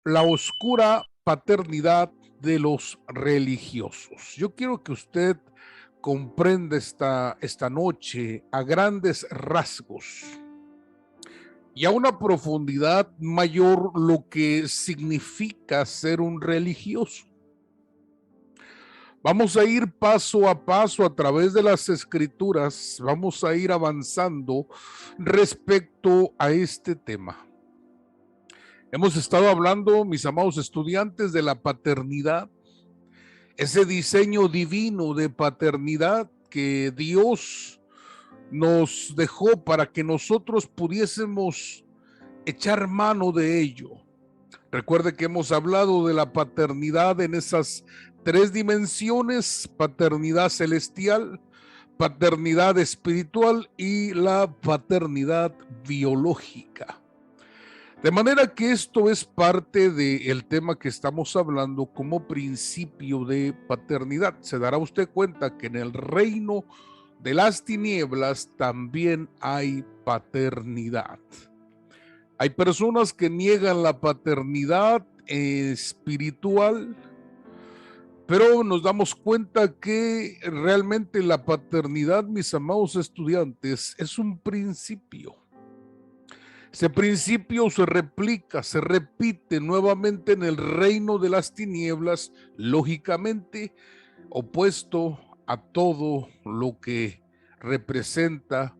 La oscura paternidad de los religiosos. Yo quiero que usted comprenda esta noche a grandes rasgos y a una profundidad mayor lo que significa ser un religioso. Vamos a ir paso a paso a través de las escrituras, vamos a ir avanzando respecto a este tema. Hemos estado hablando, mis amados estudiantes, de la paternidad, ese diseño divino de paternidad que Dios nos dejó para que nosotros pudiésemos echar mano de ello. Recuerde que hemos hablado de la paternidad en esas tres dimensiones: paternidad celestial, paternidad espiritual y la paternidad biológica. De manera que esto es parte del tema que estamos hablando como principio de paternidad. Se dará usted cuenta que en el reino de las tinieblas también hay paternidad. Hay personas que niegan la paternidad espiritual, pero nos damos cuenta que realmente la paternidad, mis amados estudiantes, es un principio. Ese principio se replica, se repite nuevamente en el reino de las tinieblas, lógicamente opuesto a todo lo que representa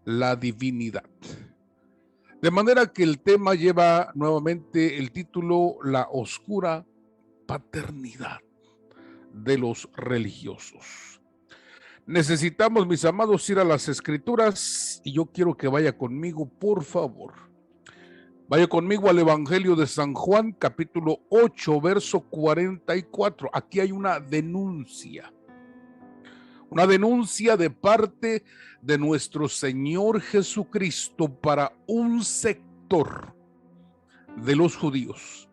la divinidad. De manera que el tema lleva nuevamente el título: La oscura paternidad de los religiosos. Necesitamos, mis amados, ir a las escrituras y yo quiero que vaya conmigo, por favor. Vaya conmigo al Evangelio de San Juan, capítulo 8, verso 44. Aquí hay una denuncia de parte de nuestro Señor Jesucristo para un sector de los judíos.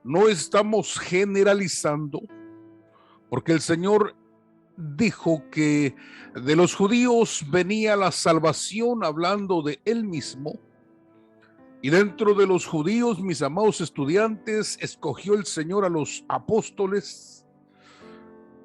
No estamos generalizando, porque el Señor dijo que de los judíos venía la salvación, hablando de Él mismo. Y dentro de los judíos, mis amados estudiantes, escogió el Señor a los apóstoles,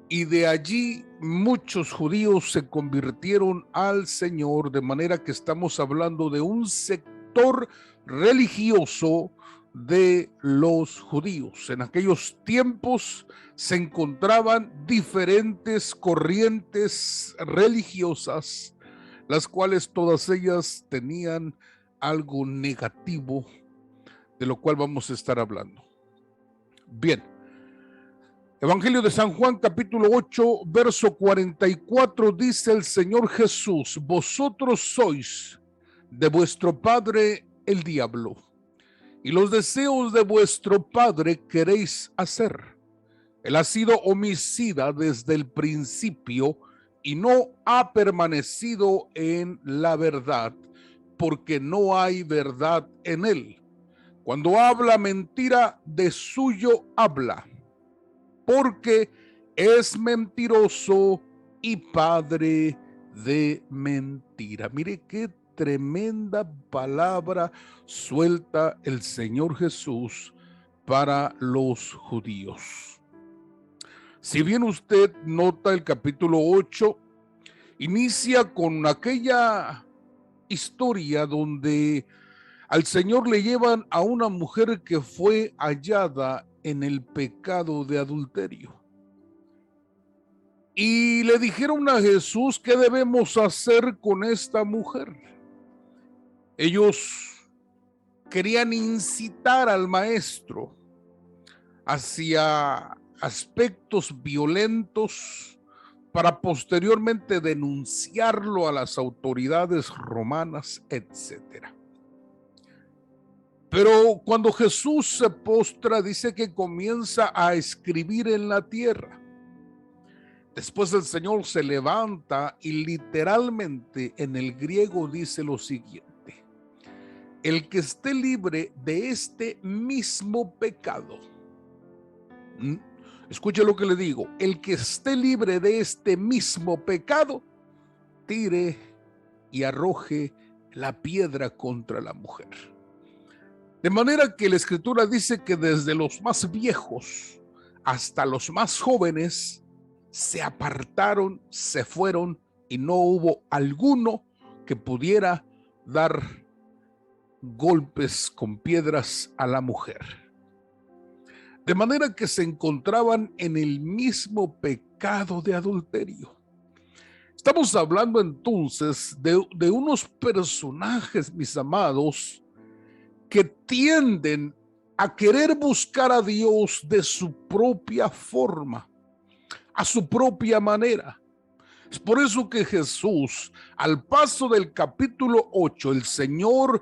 y de allí muchos judíos se convirtieron al Señor, de manera que estamos hablando de un sector religioso de los judíos. En aquellos tiempos se encontraban diferentes corrientes religiosas, las cuales todas ellas tenían algo negativo, de lo cual vamos a estar hablando. Bien, Evangelio de San Juan, capítulo 8, verso 44, dice el Señor Jesús: vosotros sois de vuestro padre el diablo, y los deseos de vuestro padre queréis hacer. Él ha sido homicida desde el principio y no ha permanecido en la verdad, porque no hay verdad en él. Cuando habla mentira, de suyo habla, porque es mentiroso y padre de mentira. Mire qué tremenda palabra suelta el Señor Jesús para los judíos. Si bien usted nota, el capítulo 8 inicia con aquella historia donde al Señor le llevan a una mujer que fue hallada en el pecado de adulterio. Y le dijeron a Jesús: ¿qué debemos hacer con esta mujer? Ellos querían incitar al maestro hacia aspectos violentos para posteriormente denunciarlo a las autoridades romanas, etcétera. Pero cuando Jesús se postra, dice que comienza a escribir en la tierra. Después el Señor se levanta y literalmente en el griego dice lo siguiente: el que esté libre de este mismo pecado. Escuche lo que le digo: el que esté libre de este mismo pecado, tire y arroje la piedra contra la mujer. De manera que la Escritura dice que desde los más viejos hasta los más jóvenes se apartaron, se fueron y no hubo alguno que pudiera dar golpes con piedras a la mujer. De manera que se encontraban en el mismo pecado de adulterio. Estamos hablando entonces de unos personajes, mis amados, que tienden a querer buscar a Dios de su propia forma, a su propia manera. Es por eso que Jesús, al paso del capítulo 8, el Señor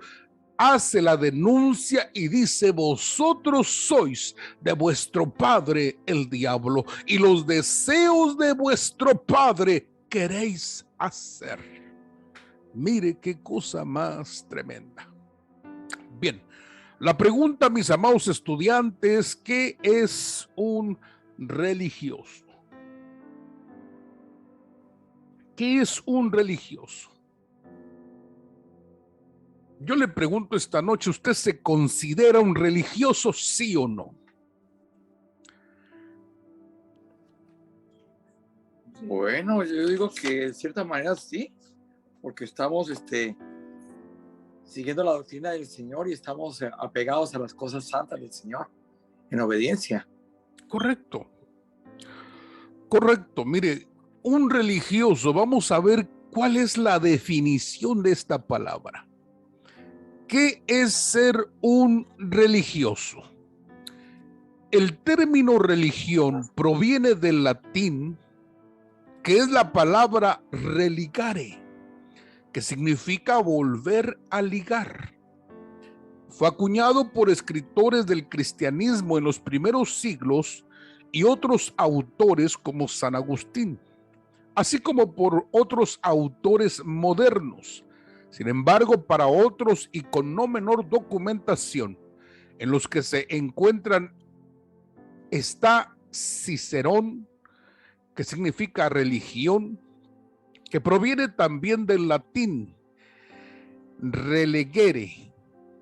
hace la denuncia y dice: vosotros sois de vuestro padre el diablo, y los deseos de vuestro padre queréis hacer. Mire qué cosa más tremenda. Bien, la pregunta, mis amados estudiantes, ¿qué es un religioso? ¿Qué es un religioso? Yo le pregunto esta noche, ¿usted se considera un religioso, sí o no? Bueno, yo digo que de cierta manera sí, porque estamos siguiendo la doctrina del Señor y estamos apegados a las cosas santas del Señor, en obediencia. Correcto. Correcto. Mire, un religioso, vamos a ver cuál es la definición de esta palabra. ¿Qué es ser un religioso? El término religión proviene del latín, que es la palabra religare, que significa volver a ligar. Fue acuñado por escritores del cristianismo en los primeros siglos y otros autores como San Agustín, así como por otros autores modernos. Sin embargo, para otros y con no menor documentación, en los que se encuentran está Cicerón, que significa religión, que proviene también del latín relegere,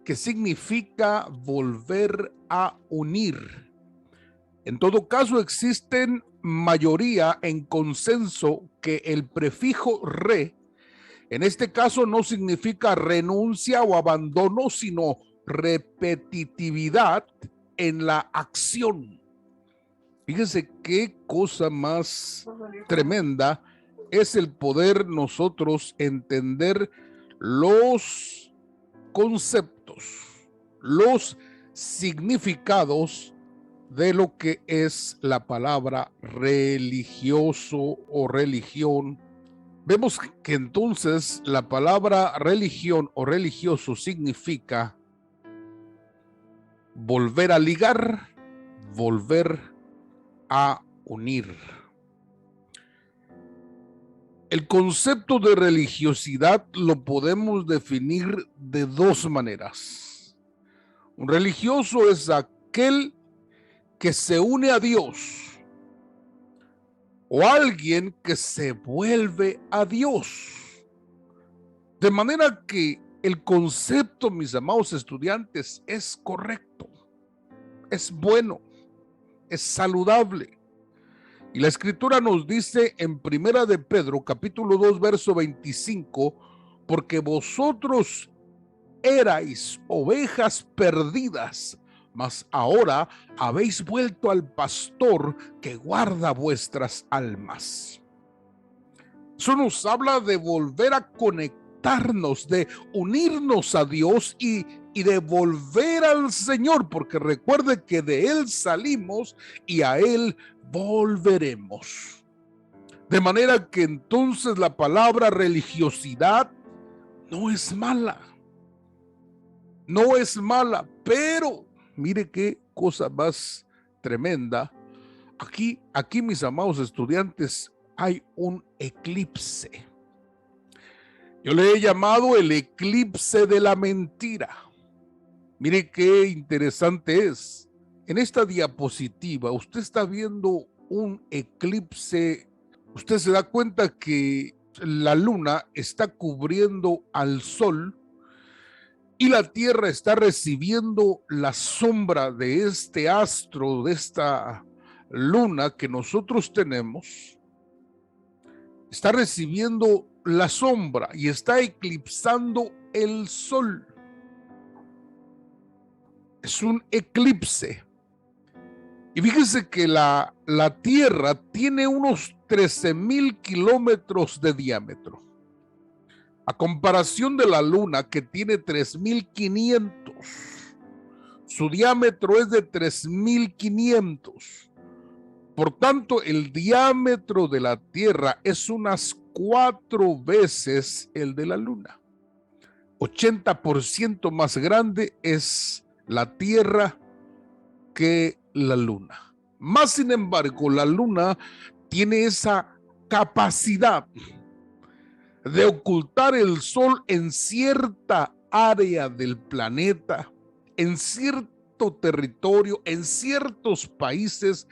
que significa volver a unir. En todo caso, existen mayoría en consenso que el prefijo re, en este caso no significa renuncia o abandono, sino repetitividad en la acción. Fíjense qué cosa más tremenda es el poder nosotros entender los conceptos, los significados de lo que es la palabra religioso o religión. Vemos que entonces la palabra religión o religioso significa volver a ligar, volver a unir. El concepto de religiosidad lo podemos definir de dos maneras. Un religioso es aquel que se une a Dios o alguien que se vuelve a Dios. De manera que el concepto, mis amados estudiantes, es correcto, es bueno, es saludable. Y la Escritura nos dice en Primera de Pedro, capítulo 2, verso 25, porque vosotros erais ovejas perdidas, mas ahora habéis vuelto al pastor que guarda vuestras almas. Eso nos habla de volver a conectarnos, de unirnos a Dios y de volver al Señor, porque recuerde que de Él salimos y a Él volveremos. De manera que entonces la palabra religiosidad no es mala. No es mala, pero mire qué cosa más tremenda. Aquí, mis amados estudiantes, hay un eclipse. Yo le he llamado el eclipse de la mentira. Mire qué interesante es. En esta diapositiva usted está viendo un eclipse. Usted se da cuenta que la luna está cubriendo al sol y la Tierra está recibiendo la sombra de este astro, de esta luna que nosotros tenemos, está recibiendo la sombra y está eclipsando el sol. Es un eclipse. Y fíjense que la Tierra tiene unos 13,000 kilómetros de diámetro, a comparación de la Luna, que tiene 3,500. Su diámetro es de 3,500. Por tanto, el diámetro de la Tierra es unas 4 veces el de la Luna. 80% más grande es la Tierra que la Luna. Más sin embargo, la Luna tiene esa capacidad de ocultar el sol en cierta área del planeta, en cierto territorio, en ciertos países.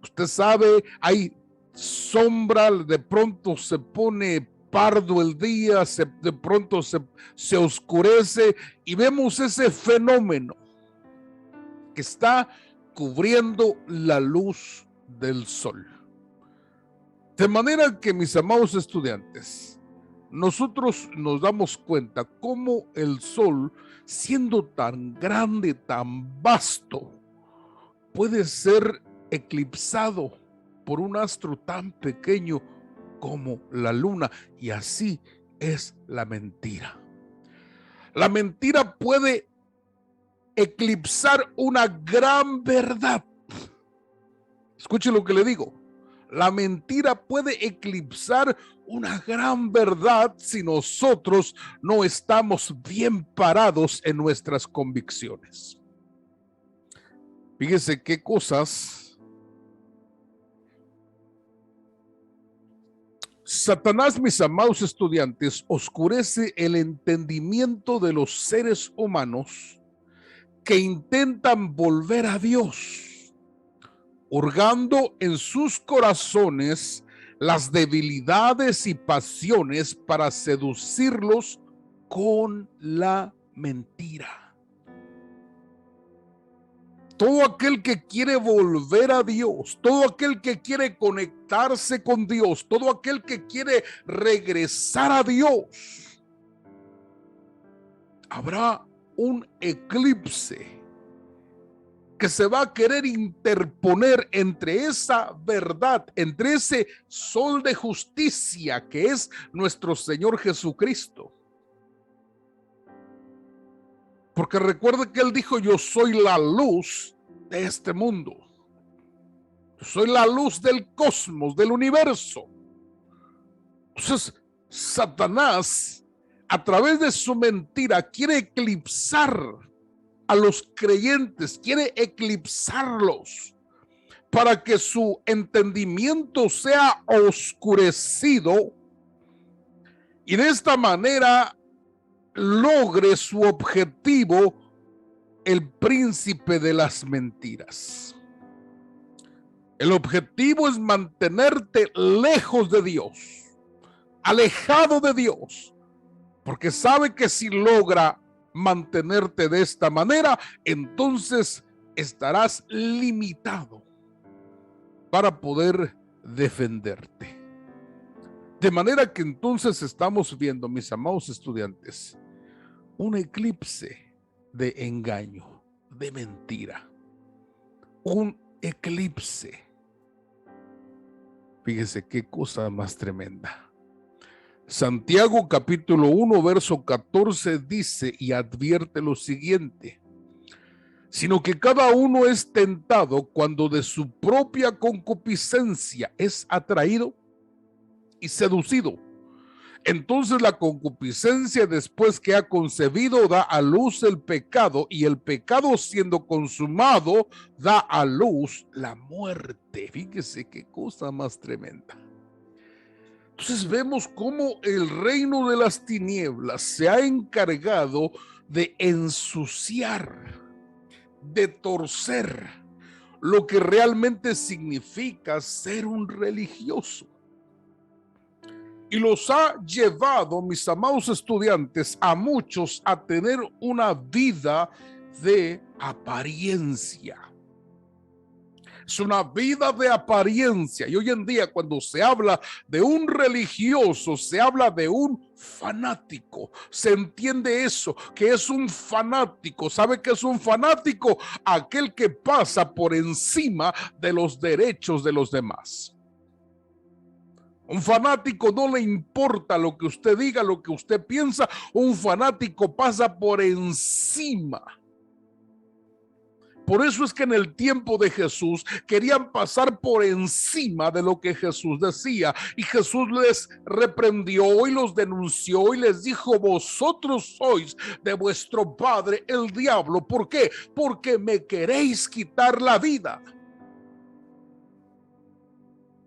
Usted sabe, hay sombra, de pronto se pone pardo el día, de pronto se oscurece y vemos ese fenómeno que está cubriendo la luz del sol. De manera que, mis amados estudiantes, nosotros nos damos cuenta cómo el sol, siendo tan grande, tan vasto, puede ser eclipsado por un astro tan pequeño como la luna, y así es la mentira. La mentira puede eclipsar una gran verdad. Escuche lo que le digo. La mentira puede eclipsar una gran verdad si nosotros no estamos bien parados en nuestras convicciones. Fíjese qué cosas. Satanás, mis amados estudiantes, oscurece el entendimiento de los seres humanos que intentan volver a Dios, hurgando en sus corazones las debilidades y pasiones para seducirlos con la mentira. Todo aquel que quiere volver a Dios, todo aquel que quiere conectarse con Dios, todo aquel que quiere regresar a Dios, habrá un eclipse que se va a querer interponer entre esa verdad, entre ese sol de justicia que es nuestro Señor Jesucristo. Porque recuerde que Él dijo: yo soy la luz de este mundo. Yo soy la luz del cosmos, del universo. Entonces, Satanás, a través de su mentira, quiere eclipsar a los creyentes, quiere eclipsarlos para que su entendimiento sea oscurecido y de esta manera logre su objetivo el príncipe de las mentiras. El objetivo es mantenerte lejos de Dios, alejado de Dios, porque sabe que si logra mantenerte de esta manera, entonces estarás limitado para poder defenderte. De manera que entonces estamos viendo, mis amados estudiantes, un eclipse de engaño, de mentira, un eclipse. Fíjese qué cosa más tremenda. Santiago capítulo 1 verso 14 dice y advierte lo siguiente: sino que cada uno es tentado cuando de su propia concupiscencia es atraído y seducido. Entonces la concupiscencia, después que ha concebido, da a luz el pecado, y el pecado, siendo consumado, da a luz la muerte. Fíjese qué cosa más tremenda. Entonces vemos cómo el reino de las tinieblas se ha encargado de ensuciar, de torcer lo que realmente significa ser un religioso. y los ha llevado, mis amados estudiantes, a muchos a tener una vida de apariencia. Es una vida de apariencia. Y hoy en día, cuando se habla de un religioso, se habla de un fanático. Se entiende eso, que es un fanático. ¿Sabe qué es un fanático? Aquel que pasa por encima de los derechos de los demás. Un fanático no le importa lo que usted diga, lo que usted piensa. Un fanático pasa por encima. Por eso es que en el tiempo de Jesús querían pasar por encima de lo que Jesús decía, y Jesús les reprendió y los denunció y les dijo: vosotros sois de vuestro padre el diablo. ¿Por qué? Porque me queréis quitar la vida.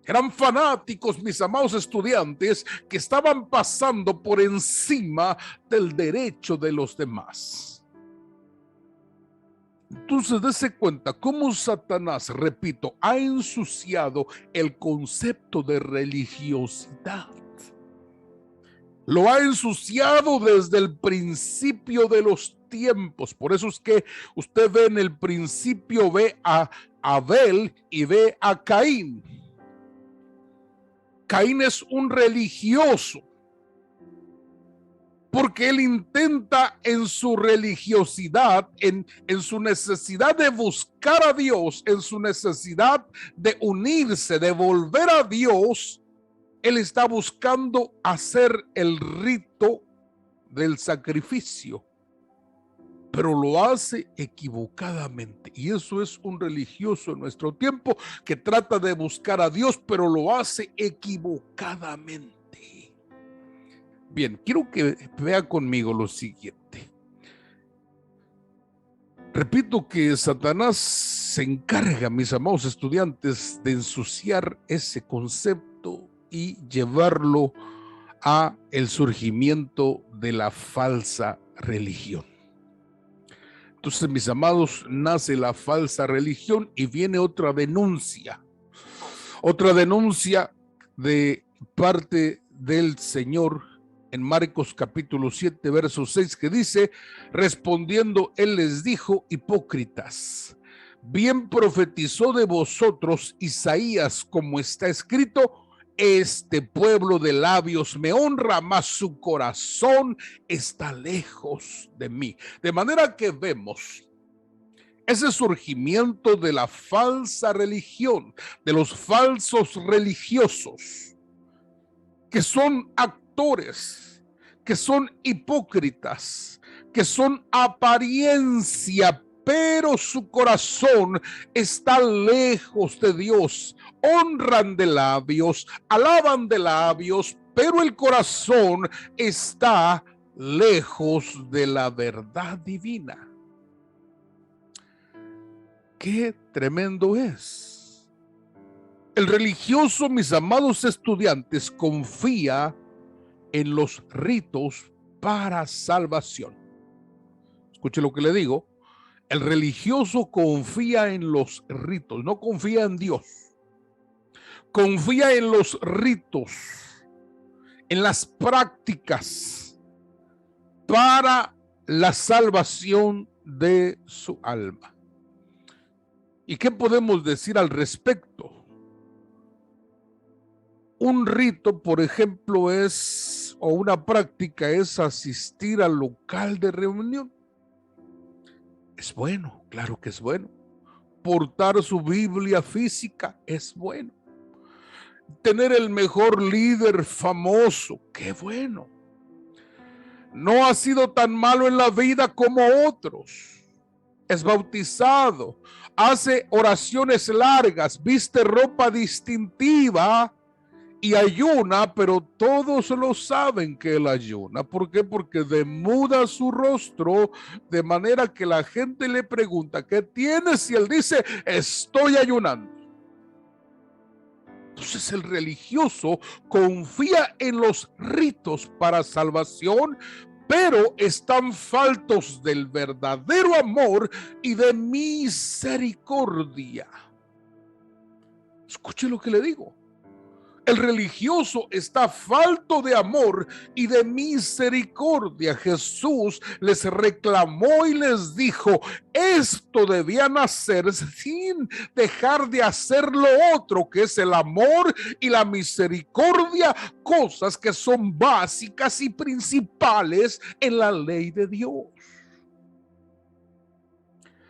Eran fanáticos, mis amados estudiantes, que estaban pasando por encima del derecho de los demás. Entonces, dése cuenta cómo Satanás, repito, ha ensuciado el concepto de religiosidad. Lo ha ensuciado desde el principio de los tiempos. Por eso es que usted ve en el principio, ve a Abel y ve a Caín. Caín es un religioso, porque él intenta en su religiosidad, en su necesidad de buscar a Dios, en su necesidad de unirse, de volver a Dios, él está buscando hacer el rito del sacrificio, pero lo hace equivocadamente. Y eso es un religioso en nuestro tiempo que trata de buscar a Dios, pero lo hace equivocadamente. Bien, quiero que vea conmigo lo siguiente. Repito que Satanás se encarga, mis amados estudiantes, de ensuciar ese concepto y llevarlo a el surgimiento de la falsa religión. Entonces, mis amados, nace la falsa religión y viene otra denuncia de parte del Señor en Marcos capítulo 7, verso 6, que dice: respondiendo él les dijo: hipócritas, bien profetizó de vosotros Isaías, como está escrito: este pueblo de labios me honra, mas su corazón está lejos de mí. De manera que vemos ese surgimiento de la falsa religión, de los falsos religiosos, que son actores, que son hipócritas, que son apariencia, pero su corazón está lejos de Dios. Honran de labios, alaban de labios, pero el corazón está lejos de la verdad divina. Qué tremendo es. El religioso, mis amados estudiantes, confía en los ritos para salvación. Escuche lo que le digo. El religioso confía en los ritos, no confía en Dios. Confía en los ritos, en las prácticas para la salvación de su alma. ¿Y qué podemos decir al respecto? Un rito, por ejemplo, o una práctica es asistir al local de reunión. Es bueno, claro que es bueno. Portar su Biblia física es bueno. Tener el mejor líder famoso, qué bueno. No ha sido tan malo en la vida como otros. Es bautizado, hace oraciones largas, viste ropa distintiva y ayuna, pero todos lo saben que él ayuna. ¿Por qué? Porque demuda su rostro, de manera que la gente le pregunta: ¿qué tienes? Y él dice: estoy ayunando. Entonces el religioso confía en los ritos para salvación, pero están faltos del verdadero amor y de misericordia. Escuche lo que le digo. El religioso está falto de amor y de misericordia. Jesús les reclamó y les dijo, esto debían hacer sin dejar de hacer lo otro, que es el amor y la misericordia, cosas que son básicas y principales en la ley de Dios.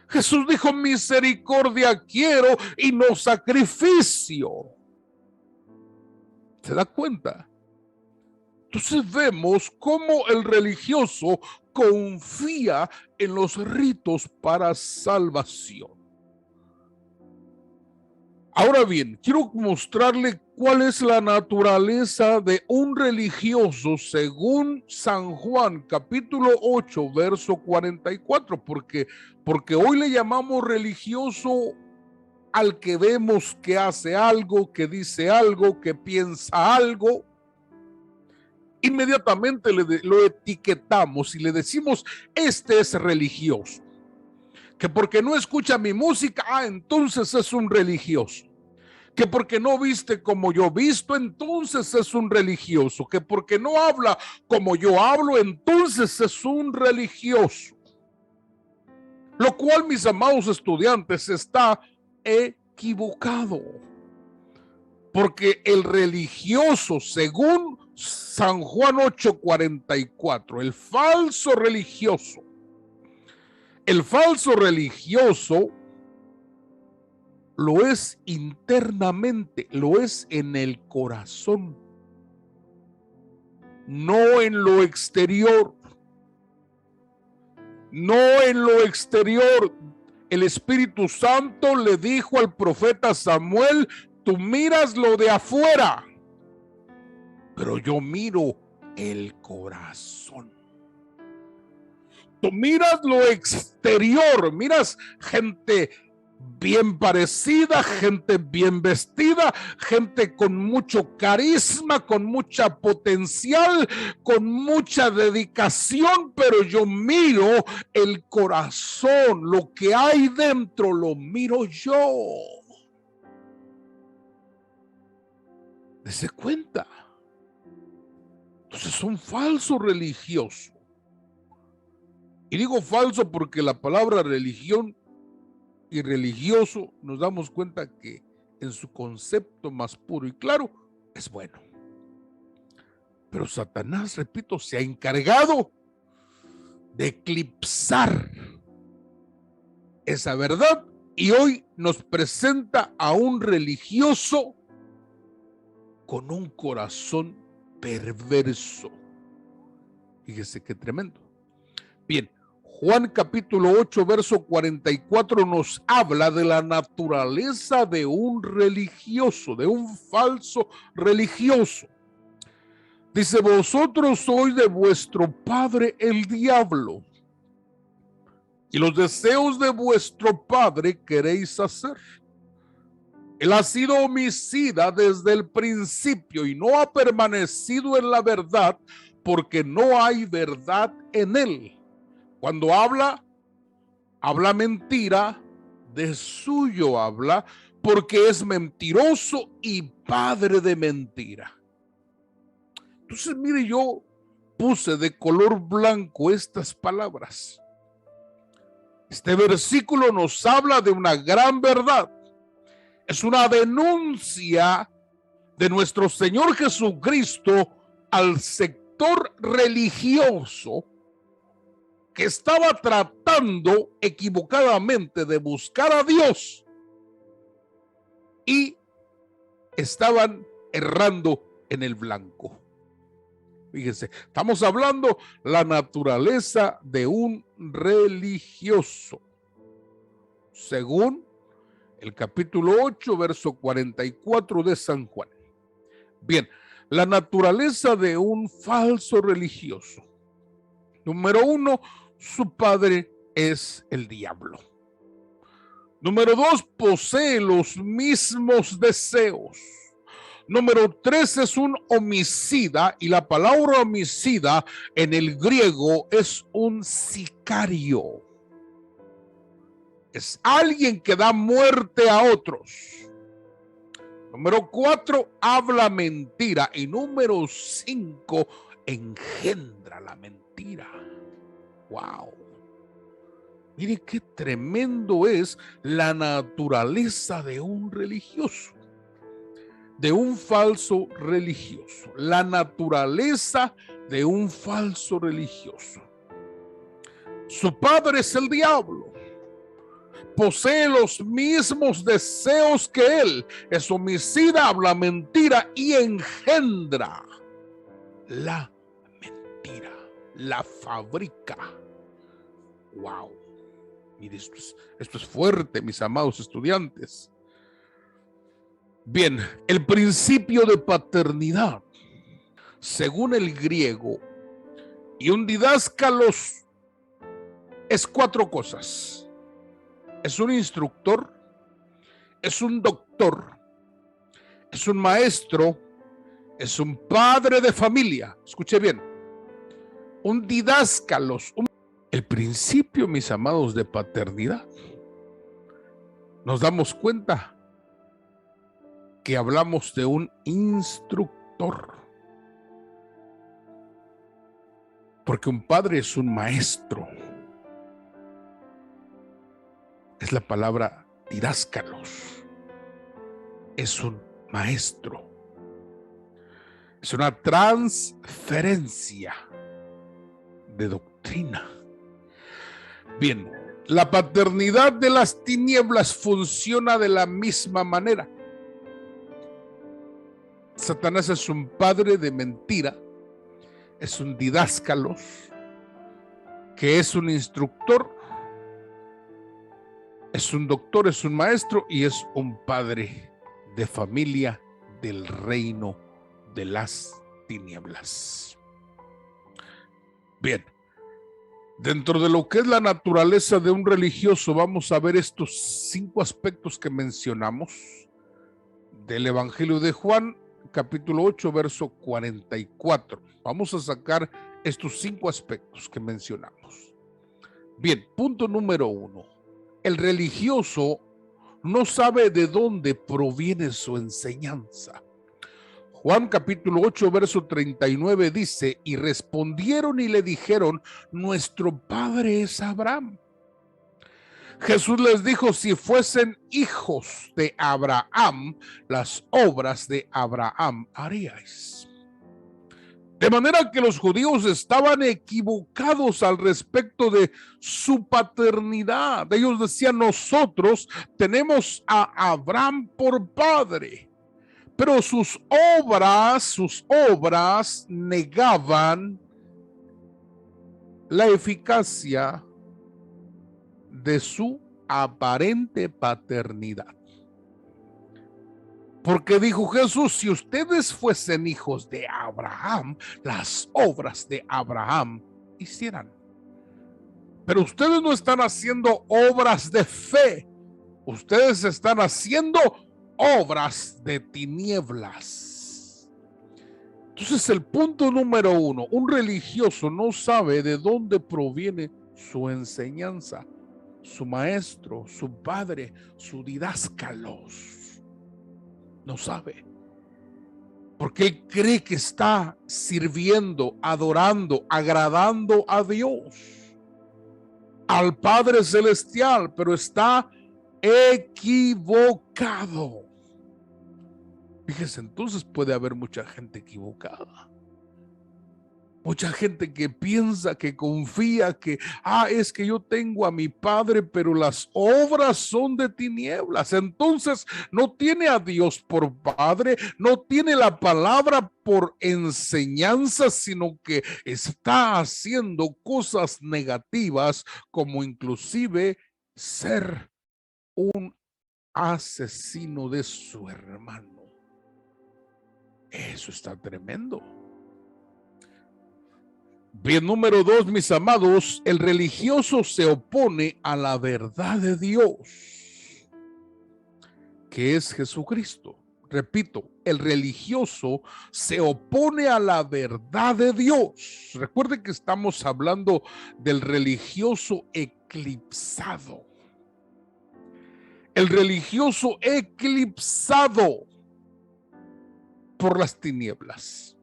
Jesús dijo, misericordia quiero y no sacrificio. ¿Se da cuenta? Entonces vemos cómo el religioso confía en los ritos para salvación. Ahora bien, quiero mostrarle cuál es la naturaleza de un religioso según San Juan, capítulo 8, verso 44, porque hoy le llamamos religioso al que vemos que hace algo, que dice algo, que piensa algo. Inmediatamente lo etiquetamos y le decimos, este es religioso. Que porque no escucha mi música, entonces es un religioso. Que porque no viste como yo visto, entonces es un religioso. Que porque no habla como yo hablo, entonces es un religioso. Lo cual, mis amados estudiantes, está equivocado. Porque el religioso, según San Juan 8:44, el falso religioso lo es internamente, lo es en el corazón, no en lo exterior. No en lo exterior. El Espíritu Santo le dijo al profeta Samuel, tú miras lo de afuera, pero yo miro el corazón. Tú miras lo exterior, miras gente bien parecida, gente bien vestida, gente con mucho carisma, con mucha potencial, con mucha dedicación, pero yo miro el corazón, lo que hay dentro lo miro yo. Dese cuenta. Entonces son falsos religiosos. Y digo falso porque la palabra religión y religioso nos damos cuenta que en su concepto más puro y claro es bueno. Pero Satanás, repito, se ha encargado de eclipsar esa verdad y hoy nos presenta a un religioso con un corazón perverso. Fíjese qué tremendo. Bien, Juan capítulo 8, verso 44 nos habla de la naturaleza de un religioso, de un falso religioso. Dice, vosotros sois de vuestro padre el diablo, y los deseos de vuestro padre queréis hacer. Él ha sido homicida desde el principio y no ha permanecido en la verdad, porque no hay verdad en él. Cuando habla mentira, de suyo habla, porque es mentiroso y padre de mentira. Entonces, mire, yo puse de color blanco estas palabras. Este versículo nos habla de una gran verdad. Es una denuncia de nuestro Señor Jesucristo al sector religioso que estaba tratando equivocadamente de buscar a Dios y estaban errando en el blanco. Fíjense, estamos hablando la naturaleza de un religioso, según el capítulo 8, verso 44 de San Juan. Bien, la naturaleza de un falso religioso. Número 1, su padre es el diablo. Número 2, posee los mismos deseos. Número 3, es un homicida, y la palabra homicida en el griego es un sicario. Es alguien que da muerte a otros. Número 4, habla mentira. Y número 5, engendra la mentira. Wow. Mire qué tremendo es la naturaleza de un religioso, de un falso religioso. La naturaleza de un falso religioso. Su padre es el diablo. Posee los mismos deseos que él. Es homicida, habla mentira y engendra la mentira. La fabrica. Wow. Mire, esto es fuerte, mis amados estudiantes. Bien, el principio de paternidad, según el griego, y un didáscalos es 4 cosas. Es un instructor, es un doctor, es un maestro, es un padre de familia. Escuche bien, un didáscalos. El principio, mis amados, de paternidad, nos damos cuenta que hablamos de un instructor. Porque un padre es un maestro. Es la palabra didáscalos. Es un maestro. Es una transferencia de doctrina. Bien, la paternidad de las tinieblas funciona de la misma manera. Satanás es un padre de mentira, es un didáscalos, que es un instructor, es un doctor, es un maestro y es un padre de familia del reino de las tinieblas. Bien, dentro de lo que es la naturaleza de un religioso, vamos a ver estos 5 aspectos que mencionamos del Evangelio de Juan, capítulo 8, verso 44. Vamos a sacar estos 5 aspectos que mencionamos. Bien, punto número 1. El religioso no sabe de dónde proviene su enseñanza. Juan capítulo 8, verso 39 dice, y respondieron y le dijeron, nuestro padre es Abraham. Jesús les dijo, si fuesen hijos de Abraham, las obras de Abraham haríais. De manera que los judíos estaban equivocados al respecto de su paternidad. Ellos decían, nosotros tenemos a Abraham por padre. Pero sus obras negaban la eficacia de su aparente paternidad. Porque dijo Jesús, si ustedes fuesen hijos de Abraham, las obras de Abraham hicieran. Pero ustedes no están haciendo obras de fe, ustedes están haciendo obras de tinieblas. Entonces el punto número 1, un religioso no sabe de dónde proviene su enseñanza, su maestro, su padre, su didáscalos. No sabe, porque él cree que está sirviendo, adorando, agradando a Dios, al Padre Celestial, pero está equivocado. Fíjese, entonces puede haber mucha gente equivocada. Mucha gente que piensa, que confía, que es que yo tengo a mi padre, pero las obras son de tinieblas. Entonces no tiene a Dios por padre, no tiene la palabra por enseñanza, sino que está haciendo cosas negativas, como inclusive ser un asesino de su hermano. Eso está tremendo. Bien, número 2, mis amados, el religioso se opone a la verdad de Dios, que es Jesucristo. Repito, el religioso se opone a la verdad de Dios. Recuerden que estamos hablando del religioso eclipsado. El religioso eclipsado por las tinieblas.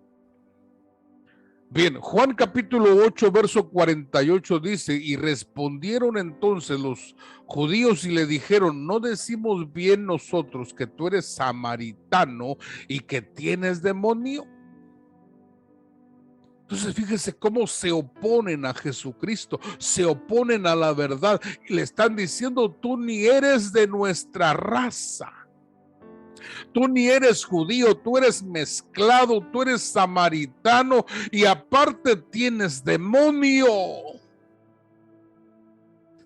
Bien, Juan capítulo 8, verso 48 dice, y respondieron entonces los judíos y le dijeron, ¿no decimos bien nosotros que tú eres samaritano y que tienes demonio? Entonces fíjese cómo se oponen a Jesucristo, se oponen a la verdad y le están diciendo, tú ni eres de nuestra raza. Tú ni eres judío, tú eres mezclado, tú eres samaritano y aparte tienes demonio.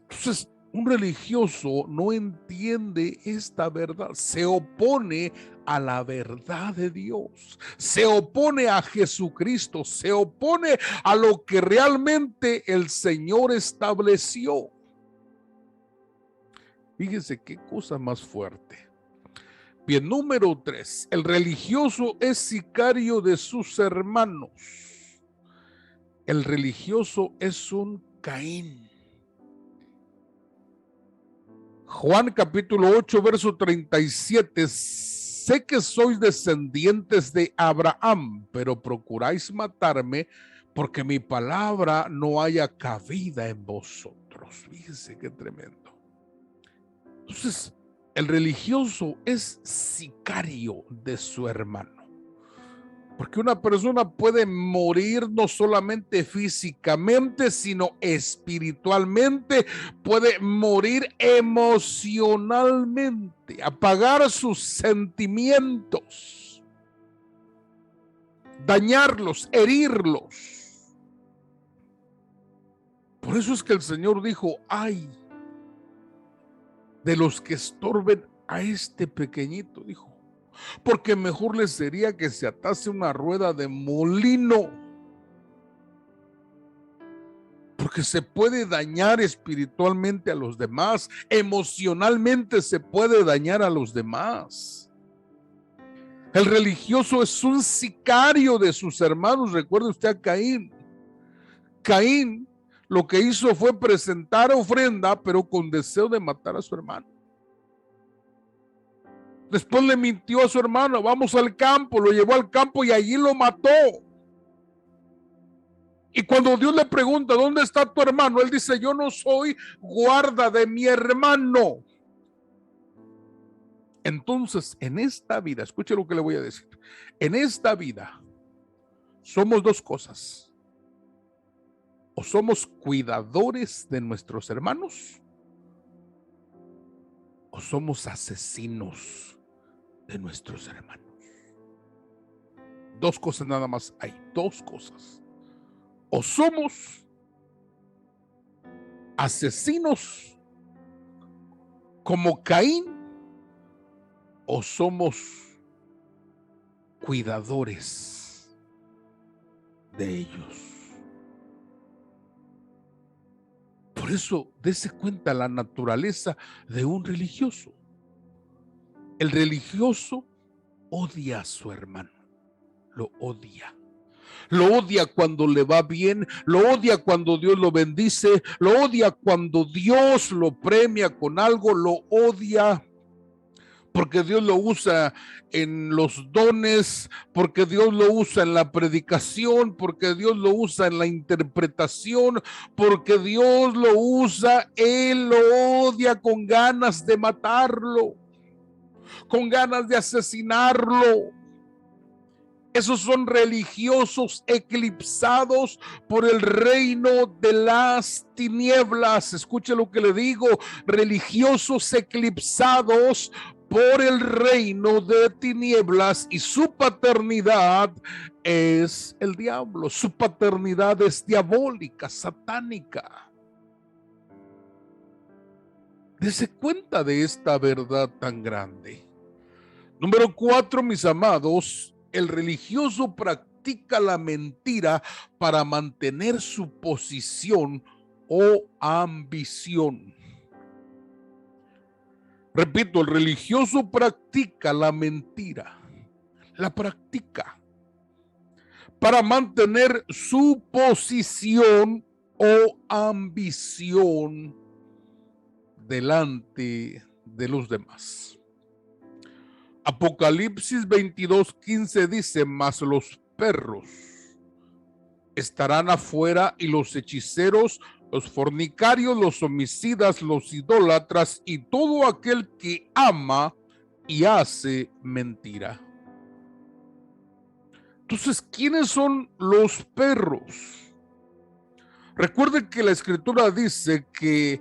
Entonces, un religioso no entiende esta verdad, se opone a la verdad de Dios, se opone a Jesucristo, se opone a lo que realmente el Señor estableció. Fíjense qué cosa más fuerte. Bien, número 3, el religioso es sicario de sus hermanos. El religioso es un Caín. Juan capítulo 8, verso 37, sé que sois descendientes de Abraham, pero procuráis matarme porque mi palabra no haya cabida en vosotros. Fíjense qué tremendo. Entonces, el religioso es sicario de su hermano. Porque una persona puede morir no solamente físicamente, sino espiritualmente, puede morir emocionalmente, apagar sus sentimientos, dañarlos, herirlos. Por eso es que el Señor dijo, ay de los que estorben a este pequeñito, dijo, porque mejor les sería que se atase una rueda de molino, porque se puede dañar espiritualmente a los demás, emocionalmente se puede dañar a los demás. El religioso es un sicario de sus hermanos. Recuerde usted a Caín. Caín lo que hizo fue presentar ofrenda, pero con deseo de matar a su hermano. Después le mintió a su hermano, vamos al campo, lo llevó al campo y allí lo mató. Y cuando Dios le pregunta, ¿dónde está tu hermano? Él dice, yo no soy guarda de mi hermano. Entonces, en esta vida, escuche lo que le voy a decir. En esta vida somos dos cosas. O somos cuidadores de nuestros hermanos, o somos asesinos de nuestros hermanos. Dos cosas nada más hay, dos cosas. O somos asesinos como Caín, o somos cuidadores de ellos. Por eso, dése cuenta la naturaleza de un religioso. El religioso odia a su hermano, lo odia. Lo odia cuando le va bien, lo odia cuando Dios lo bendice, lo odia cuando Dios lo premia con algo, lo odia porque Dios lo usa en los dones, porque Dios lo usa en la predicación, porque Dios lo usa en la interpretación, porque Dios lo usa, Él lo odia con ganas de matarlo, con ganas de asesinarlo. Esos son religiosos eclipsados por el reino de las tinieblas. Escuche lo que le digo, religiosos eclipsados por el reino de tinieblas, y su paternidad es el diablo, su paternidad es diabólica, satánica. Dese cuenta de esta verdad tan grande. Número 4, mis amados, el religioso practica la mentira para mantener su posición o ambición. Repito, el religioso practica la mentira, la practica para mantener su posición o ambición delante de los demás. Apocalipsis 22:15 dice, mas los perros estarán afuera y los hechiceros, los fornicarios, los homicidas, los idólatras y todo aquel que ama y hace mentira. Entonces, ¿quiénes son los perros? Recuerden que la escritura dice que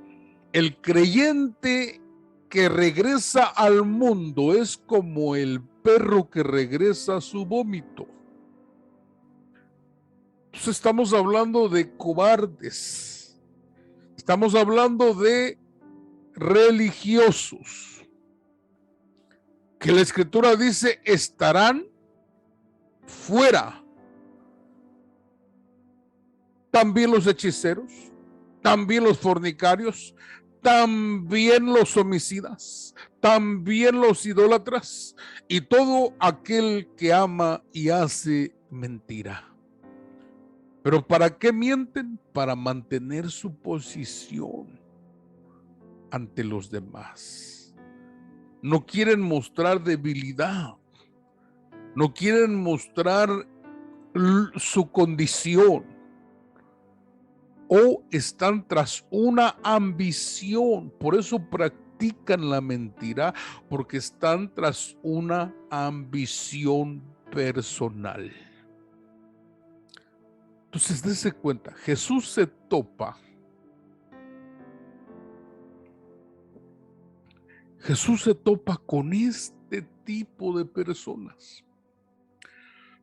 el creyente que regresa al mundo es como el perro que regresa a su vómito. Entonces estamos hablando de cobardes. Estamos hablando de religiosos. Que la escritura dice estarán fuera. También los hechiceros, también los fornicarios, también los homicidas, también los idólatras y todo aquel que ama y hace mentira. ¿Pero para qué mienten? Para mantener su posición ante los demás. No quieren mostrar debilidad, no quieren mostrar su condición, o están tras una ambición. Por eso practican la mentira, porque están tras una ambición personal. Entonces, dése cuenta, Jesús se topa. Jesús se topa con este tipo de personas.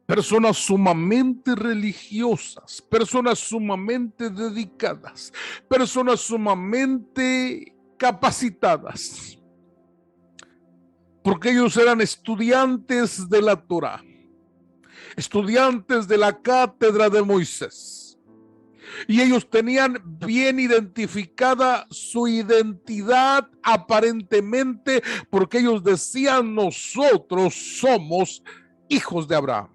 Personas sumamente religiosas, personas sumamente dedicadas, personas sumamente capacitadas, porque ellos eran estudiantes de la Torá, estudiantes de la cátedra de Moisés, y ellos tenían bien identificada su identidad aparentemente, porque ellos decían: nosotros somos hijos de Abraham.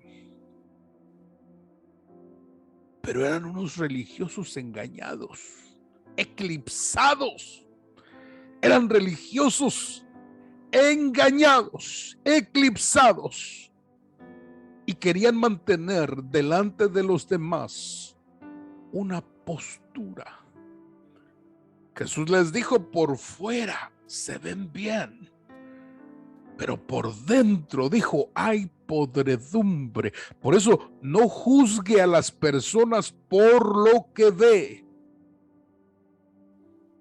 Pero eran unos religiosos engañados, eclipsados. Eran religiosos engañados, eclipsados. Y querían mantener delante de los demás una postura. Jesús les dijo: por fuera se ven bien, pero por dentro, dijo, hay podredumbre. Por eso no juzgue a las personas por lo que ve.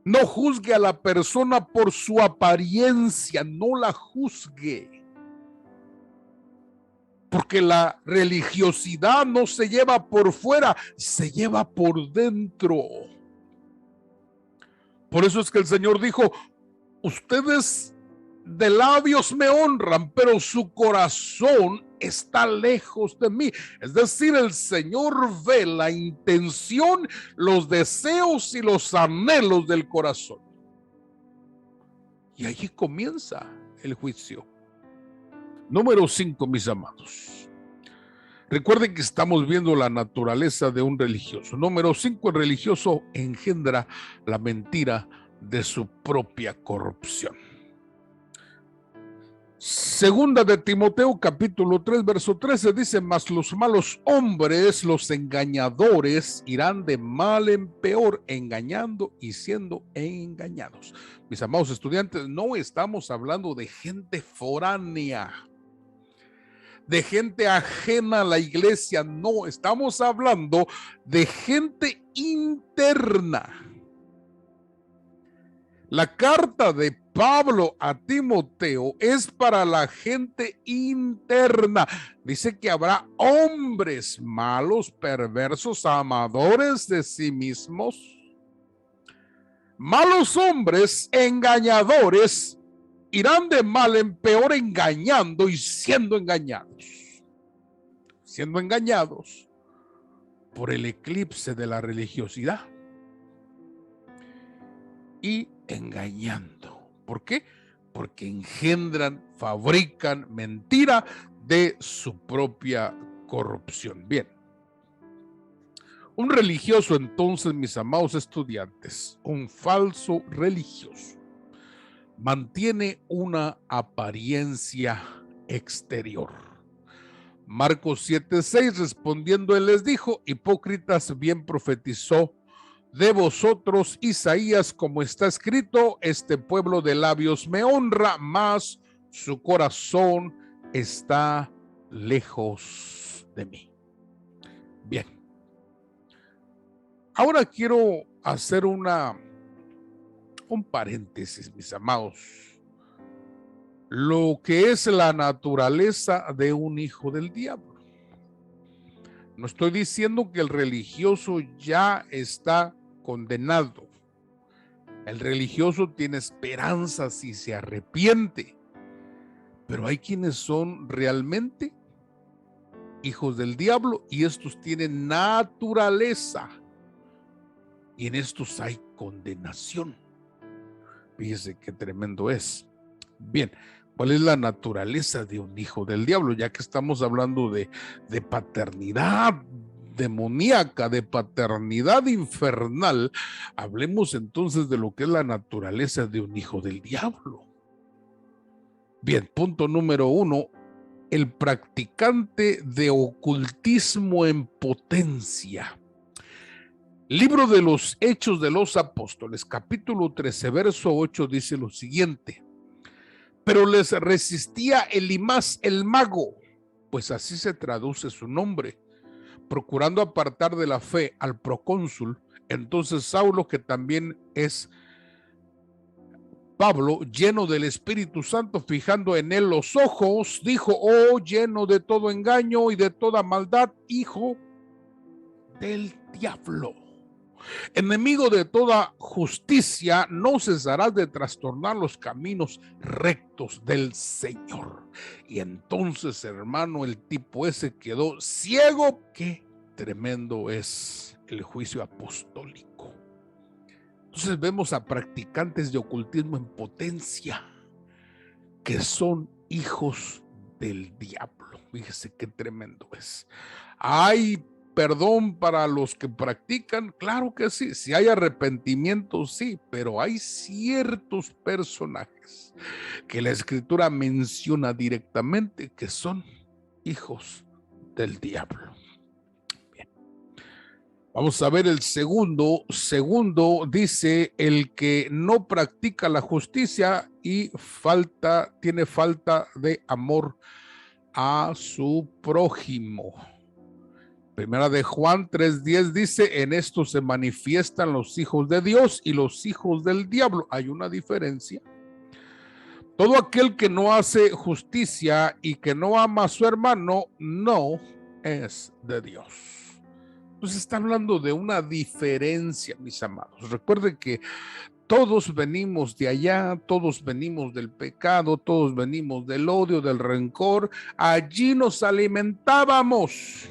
No juzgue a la persona por su apariencia, no la juzgue. Porque la religiosidad no se lleva por fuera, se lleva por dentro. Por eso es que el Señor dijo: ustedes de labios me honran, pero su corazón está lejos de mí. Es decir, el Señor ve la intención, los deseos y los anhelos del corazón. Y allí comienza el juicio. Número 5, mis amados. Recuerden que estamos viendo la naturaleza de un religioso. Número 5, el religioso engendra la mentira de su propia corrupción. Segunda de Timoteo capítulo 3 verso 13 dice: mas los malos hombres, los engañadores, irán de mal en peor, engañando y siendo engañados. Mis amados estudiantes, no estamos hablando de gente foránea, de gente ajena a la iglesia, no, estamos hablando de gente interna. La carta de Pablo a Timoteo es para la gente interna. Dice que habrá hombres malos, perversos, amadores de sí mismos, malos hombres, engañadores, irán de mal en peor, engañando y siendo engañados por el eclipse de la religiosidad y engañando. ¿Por qué? Porque engendran, fabrican mentira de su propia corrupción. Bien. Un religioso, entonces, mis amados estudiantes, un falso religioso, mantiene una apariencia exterior. Marcos 7:6, respondiendo él les dijo: hipócritas, bien profetizó de vosotros Isaías, como está escrito: este pueblo de labios me honra, mas su corazón está lejos de mí. Bien, ahora quiero hacer un paréntesis, mis amados. Lo que es la naturaleza de un hijo del diablo. No estoy diciendo que el religioso ya está condenado. El religioso tiene esperanza si se arrepiente, pero hay quienes son realmente hijos del diablo y estos tienen naturaleza y en estos hay condenación. Fíjese qué tremendo es. Bien, ¿cuál es la naturaleza de un hijo del diablo? Ya que estamos hablando de paternidad demoníaca, de paternidad infernal, hablemos entonces de lo que es la naturaleza de un hijo del diablo. Bien, punto número 1, el practicante de ocultismo en potencia. Libro de los Hechos de los Apóstoles, capítulo 13, verso 8, dice lo siguiente: pero les resistía Elimas el mago, pues así se traduce su nombre, procurando apartar de la fe al procónsul. Entonces Saulo, que también es Pablo, lleno del Espíritu Santo, fijando en él los ojos, dijo: oh, lleno de todo engaño y de toda maldad, hijo del diablo, enemigo de toda justicia, no cesarás de trastornar los caminos rectos del Señor. Y entonces, hermano, el tipo ese quedó ciego. Qué tremendo es el juicio apostólico. Entonces vemos a practicantes de ocultismo en potencia que son hijos del diablo. Fíjese qué tremendo es. Hay perdón para los que practican, claro que sí. Si hay arrepentimiento, sí, pero hay ciertos personajes que la Escritura menciona directamente que son hijos del diablo. Bien. Vamos a ver el segundo. Segundo dice: el que no practica la justicia y tiene falta de amor a su prójimo. Primera de Juan 3:10 dice: en esto se manifiestan los hijos de Dios y los hijos del diablo. Hay una diferencia. Todo aquel que no hace justicia y que no ama a su hermano no es de Dios. Entonces está hablando de una diferencia, mis amados. Recuerden que todos venimos de allá, todos venimos del pecado, todos venimos del odio, del rencor. Allí nos alimentábamos.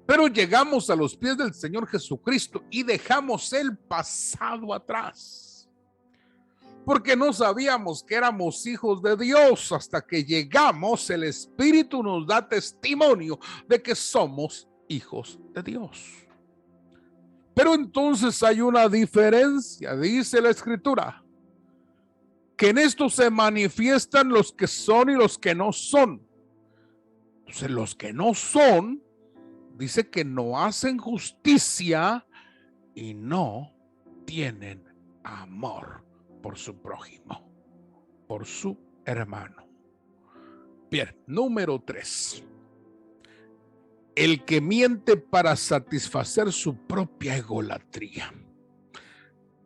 Pero llegamos a los pies del Señor Jesucristo y dejamos el pasado atrás, porque no sabíamos que éramos hijos de Dios. Hasta que llegamos, el Espíritu nos da testimonio de que somos hijos de Dios. Pero entonces hay una diferencia, dice la Escritura, que en esto se manifiestan los que son y los que no son. Entonces los que no son, dice que no hacen justicia y no tienen amor por su prójimo, por su hermano. Bien, número 3. El que miente para satisfacer su propia egolatría.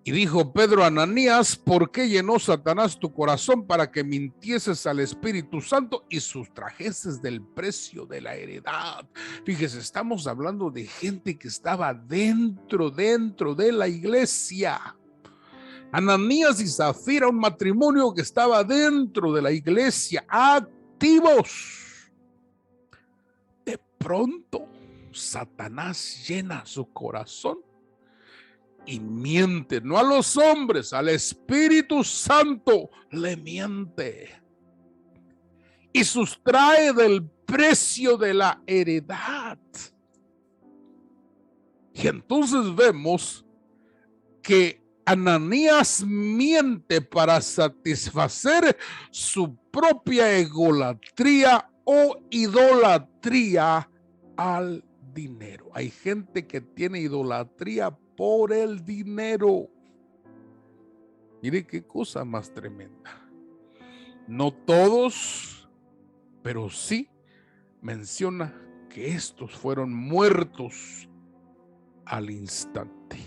Y dijo Pedro a Ananías: ¿por qué llenó Satanás tu corazón para que mintieses al Espíritu Santo y sustrajeses del precio de la heredad? Fíjese, estamos hablando de gente que estaba dentro de la iglesia. Ananías y Zafira, un matrimonio que estaba dentro de la iglesia, activos. De pronto, Satanás llena su corazón y miente, no a los hombres, al Espíritu Santo le miente y sustrae del precio de la heredad. Y entonces vemos que Ananías miente para satisfacer su propia egolatría o idolatría al dinero. Hay gente que tiene idolatría por el dinero. Mire qué cosa más tremenda. No todos, pero sí menciona que estos fueron muertos al instante.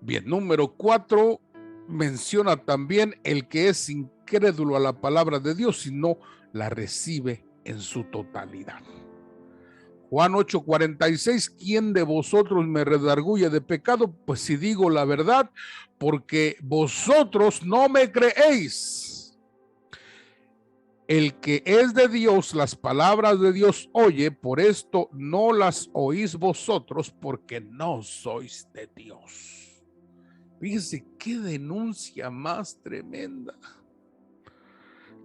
Bien, número 4, menciona también el que es incrédulo a la palabra de Dios y no la recibe en su totalidad. Juan 8:46, ¿quién de vosotros me redarguye de pecado? Pues si digo la verdad, porque vosotros no me creéis. El que es de Dios, las palabras de Dios oye, por esto no las oís vosotros, porque no sois de Dios. Fíjense qué denuncia más tremenda.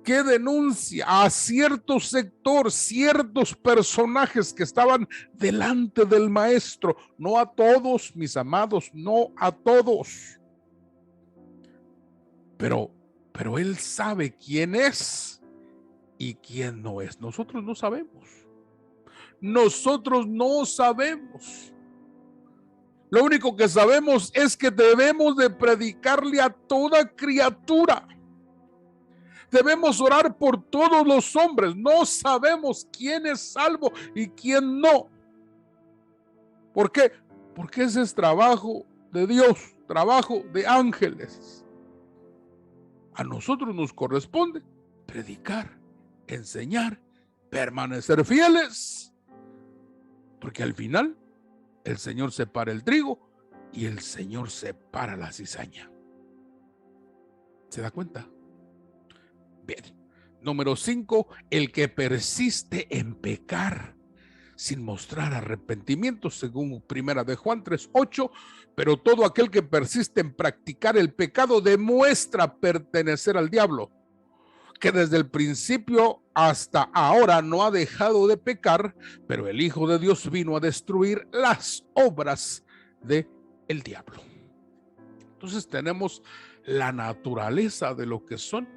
Qué denuncia a cierto sector, ciertos personajes que estaban delante del maestro. No a todos, mis amados, no a todos. Pero él sabe quién es y quién no es. Nosotros no sabemos. Nosotros no sabemos. Lo único que sabemos es que debemos de predicarle a toda criatura. Debemos orar por todos los hombres. No sabemos quién es salvo y quién no. ¿Por qué? Porque ese es trabajo de Dios, trabajo de ángeles. A nosotros nos corresponde predicar, enseñar, permanecer fieles. Porque al final el Señor separa el trigo y el Señor separa la cizaña. ¿Se da cuenta? Bien. Número 5, el que persiste en pecar sin mostrar arrepentimiento, según primera de Juan 3:8, pero todo aquel que persiste en practicar el pecado demuestra pertenecer al diablo, que desde el principio hasta ahora no ha dejado de pecar, pero el Hijo de Dios vino a destruir las obras del diablo. Entonces tenemos la naturaleza de lo que son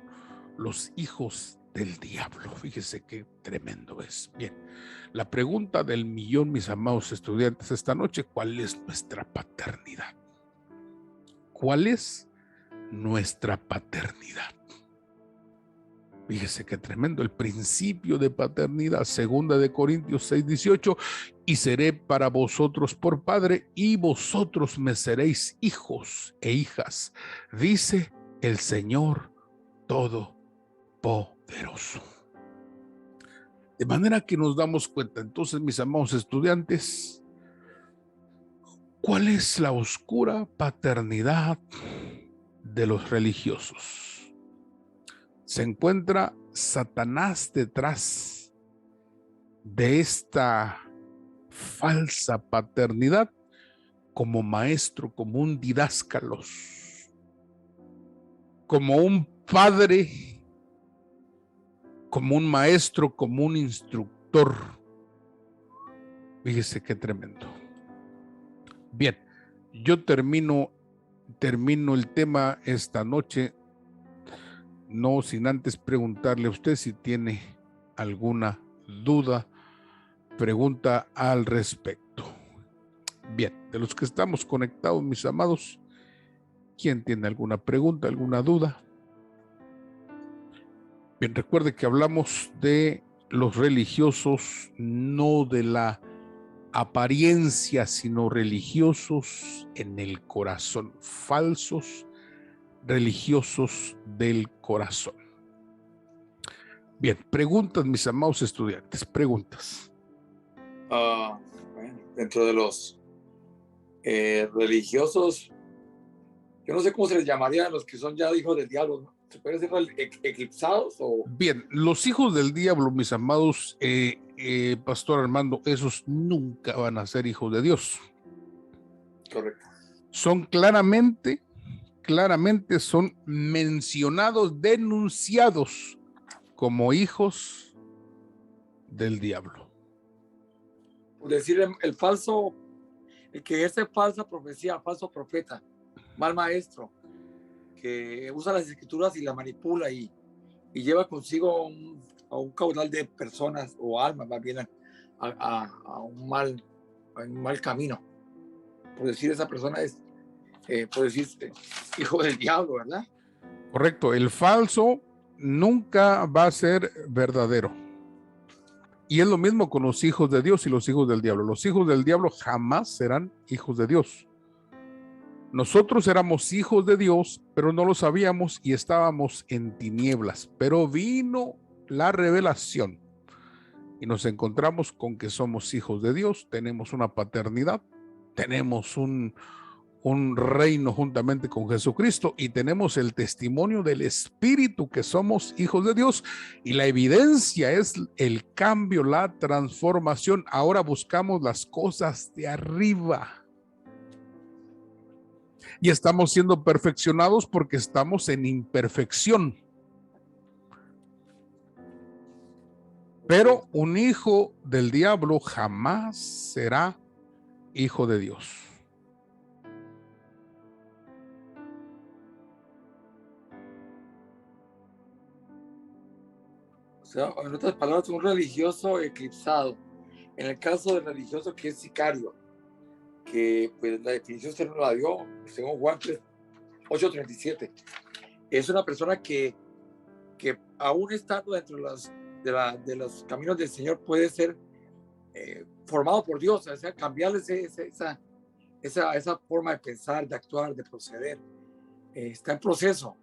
los hijos del diablo. Fíjese qué tremendo es. Bien, la pregunta del millón, mis amados estudiantes, esta noche: ¿cuál es nuestra paternidad? ¿Cuál es nuestra paternidad? Fíjese qué tremendo, el principio de paternidad, segunda de Corintios 6:18, y seré para vosotros por padre, y vosotros me seréis hijos e hijas, dice el Señor Todopoderoso. De manera que nos damos cuenta, entonces, mis amados estudiantes, ¿cuál es la oscura paternidad de los religiosos? Se encuentra Satanás detrás de esta falsa paternidad como maestro, como un didáscalos, como un padre, como un maestro, como un instructor. Fíjese qué tremendo. Bien, yo termino el tema esta noche, no sin antes preguntarle a usted si tiene alguna duda, pregunta al respecto. Bien, de los que estamos conectados, mis amados, ¿quién tiene alguna pregunta, alguna duda? Bien, recuerde que hablamos de los religiosos, no de la apariencia, sino religiosos en el corazón, falsos religiosos del corazón. Bien, preguntas, mis amados estudiantes, preguntas. Bueno, dentro de los religiosos, yo no sé cómo se les llamaría a los que son ya hijos del diablo, ¿no? ¿Se pueden ser eclipsados o...? Bien, los hijos del diablo, mis amados, Pastor Armando, esos nunca van a ser hijos de Dios. Correcto. Son claramente son mencionados, denunciados como hijos del diablo. Por decir el falso, el que es falsa profecía, falso profeta, mal maestro que usa las escrituras y la manipula y lleva consigo a un caudal de personas o almas más bien a un mal camino. Por decir, esa persona es, por decir, hijo del diablo, ¿verdad? Correcto, el falso nunca va a ser verdadero. Y es lo mismo con los hijos de Dios y los hijos del diablo. Los hijos del diablo jamás serán hijos de Dios. Nosotros éramos hijos de Dios, pero no lo sabíamos y estábamos en tinieblas. Pero vino la revelación y nos encontramos con que somos hijos de Dios, tenemos una paternidad, tenemos un reino juntamente con Jesucristo y tenemos el testimonio del Espíritu que somos hijos de Dios, y la evidencia es el cambio, la transformación. Ahora buscamos las cosas de arriba y estamos siendo perfeccionados porque estamos en imperfección. Pero un hijo del diablo jamás será hijo de Dios. O sea, en otras palabras, un religioso eclipsado. En el caso del religioso que es sicario, que pues la definición se nos la dio según Juan 8:37. Es una persona que aún estando dentro de los caminos del Señor puede ser formado por Dios, o sea, cambiarle esa forma de pensar, de actuar, de proceder. Está en proceso.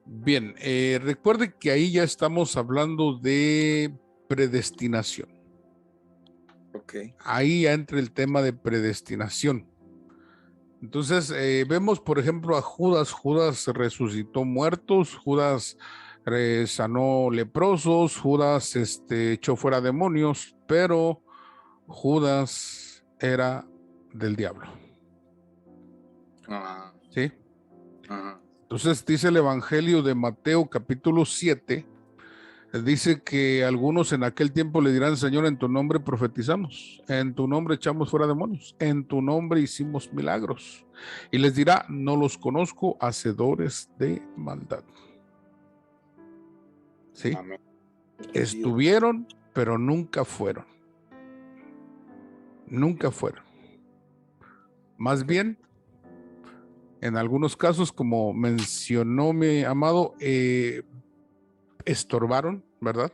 Bien, recuerde que ahí ya estamos hablando de predestinación. Okay. Ahí ya entra el tema de predestinación. Entonces, vemos, por ejemplo, a Judas. Judas resucitó muertos, Judas sanó leprosos, Judas echó fuera demonios, pero Judas era del diablo. ¿Sí? Entonces dice el Evangelio de Mateo capítulo 7, dice que algunos en aquel tiempo le dirán: Señor, en tu nombre profetizamos, en tu nombre echamos fuera demonios, en tu nombre hicimos milagros. Y les dirá: no los conozco, hacedores de maldad. ¿Sí? Amén. Estuvieron, pero nunca fueron. Nunca fueron. Más bien, en algunos casos, como mencionó mi amado, estorbaron, ¿verdad?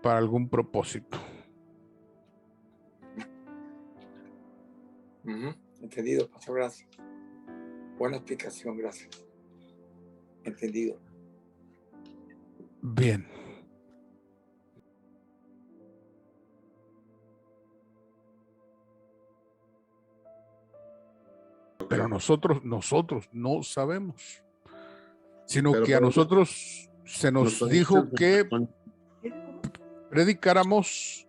Para algún propósito. Entendido, pastor, gracias. Buena explicación, gracias. Entendido. Bien. Pero nosotros no sabemos, sino que a nosotros se nos dijo que predicáramos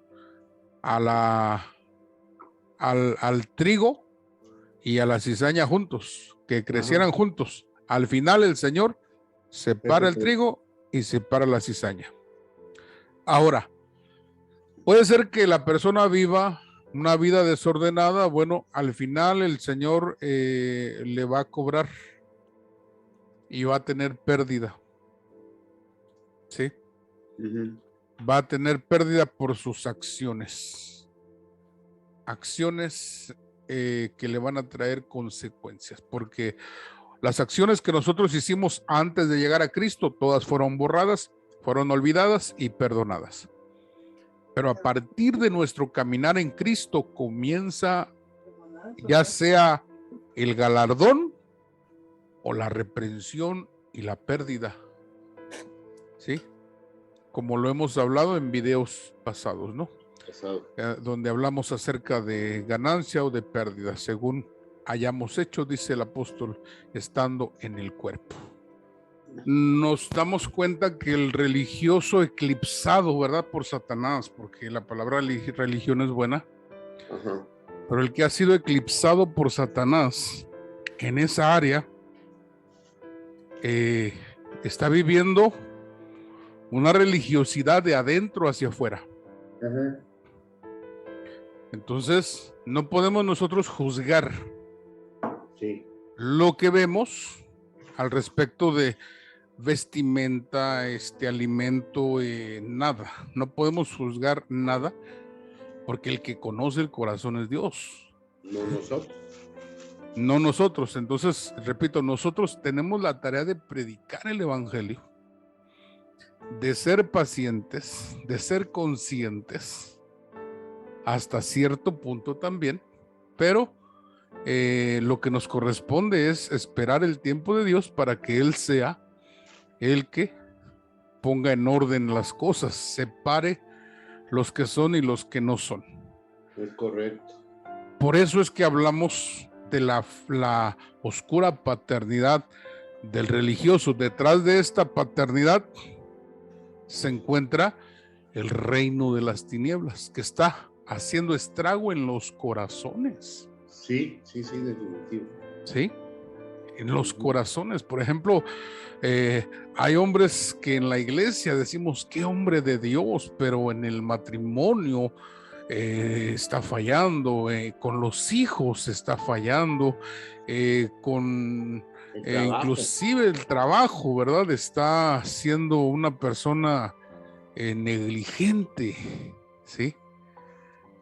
al trigo y a la cizaña juntos, que crecieran juntos. Al final el Señor separa el trigo y separa la cizaña. Ahora, puede ser que la persona viva una vida desordenada. Bueno, al final el Señor le va a cobrar y va a tener pérdida. ¿Sí? Va a tener pérdida por sus acciones. Acciones que le van a traer consecuencias, porque las acciones que nosotros hicimos antes de llegar a Cristo, todas fueron borradas, fueron olvidadas y perdonadas. Pero a partir de nuestro caminar en Cristo comienza ya sea el galardón o la reprensión y la pérdida. ¿Sí? Como lo hemos hablado en videos pasados, ¿no? Donde hablamos acerca de ganancia o de pérdida, según hayamos hecho, dice el apóstol, estando en el cuerpo. Nos damos cuenta que el religioso eclipsado, ¿verdad? Por Satanás, porque la palabra religión es buena, pero el que ha sido eclipsado por Satanás en esa área está viviendo una religiosidad de adentro hacia afuera. Entonces, no podemos nosotros juzgar Sí. lo que vemos al respecto de vestimenta, alimento, nada. No podemos juzgar nada porque el que conoce el corazón es Dios. No nosotros. No nosotros. Entonces, repito, nosotros tenemos la tarea de predicar el evangelio, de ser pacientes, de ser conscientes, hasta cierto punto también, pero lo que nos corresponde es esperar el tiempo de Dios para que Él sea el que ponga en orden las cosas, separe los que son y los que no son. Es correcto. Por eso es que hablamos de la oscura paternidad del religioso. Detrás de esta paternidad se encuentra el reino de las tinieblas, que está haciendo estrago en los corazones. Sí, definitivo. ¿Sí? En los corazones. Por ejemplo, hay hombres que en la iglesia decimos, qué hombre de Dios, pero en el matrimonio está fallando, con los hijos está fallando, con inclusive el trabajo, ¿verdad? Está siendo una persona negligente, ¿sí?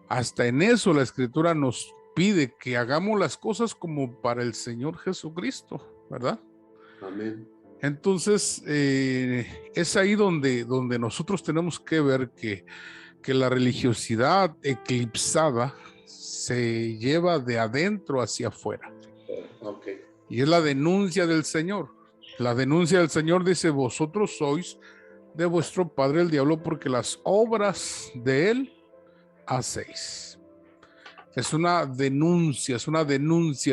Hasta en eso la Escritura nos pide que hagamos las cosas como para el Señor Jesucristo, ¿verdad? Amén. Entonces, es ahí donde nosotros tenemos que ver que la religiosidad eclipsada se lleva de adentro hacia afuera. Okay. Y es la denuncia del Señor. La denuncia del Señor dice, vosotros sois de vuestro padre el diablo, porque las obras de él hacéis. Es una denuncia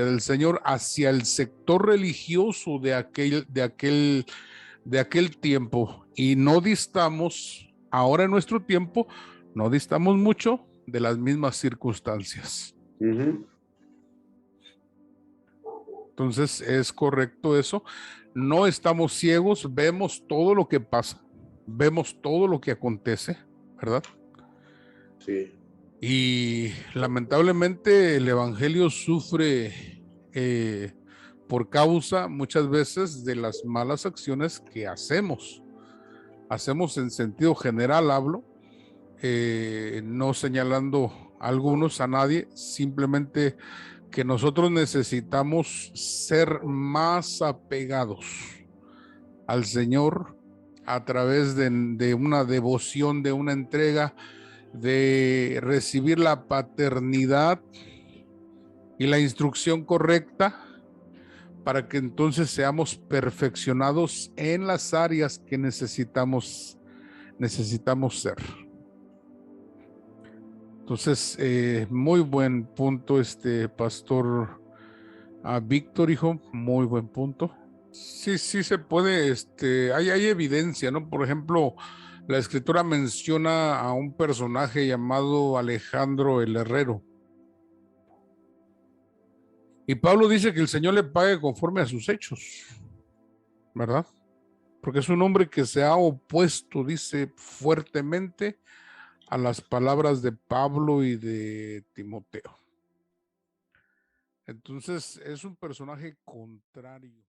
del Señor hacia el sector religioso de aquel tiempo. Y no distamos, ahora en nuestro tiempo, no distamos mucho de las mismas circunstancias. Entonces, es correcto eso. No estamos ciegos, vemos todo lo que pasa, vemos todo lo que acontece, ¿verdad? Sí. Y lamentablemente el evangelio sufre por causa muchas veces de las malas acciones que hacemos. Hacemos en sentido general, hablo, no señalando a algunos, a nadie, simplemente que nosotros necesitamos ser más apegados al Señor a través de una devoción, de una entrega, de recibir la paternidad y la instrucción correcta para que entonces seamos perfeccionados en las áreas que necesitamos ser. Entonces, muy buen punto, pastor Víctor, hijo, muy buen punto. Sí se puede, hay evidencia, ¿no? Por ejemplo, la escritura menciona a un personaje llamado Alejandro el Herrero. Y Pablo dice que el Señor le pague conforme a sus hechos, ¿verdad? Porque es un hombre que se ha opuesto, dice, fuertemente a las palabras de Pablo y de Timoteo. Entonces, es un personaje contrario.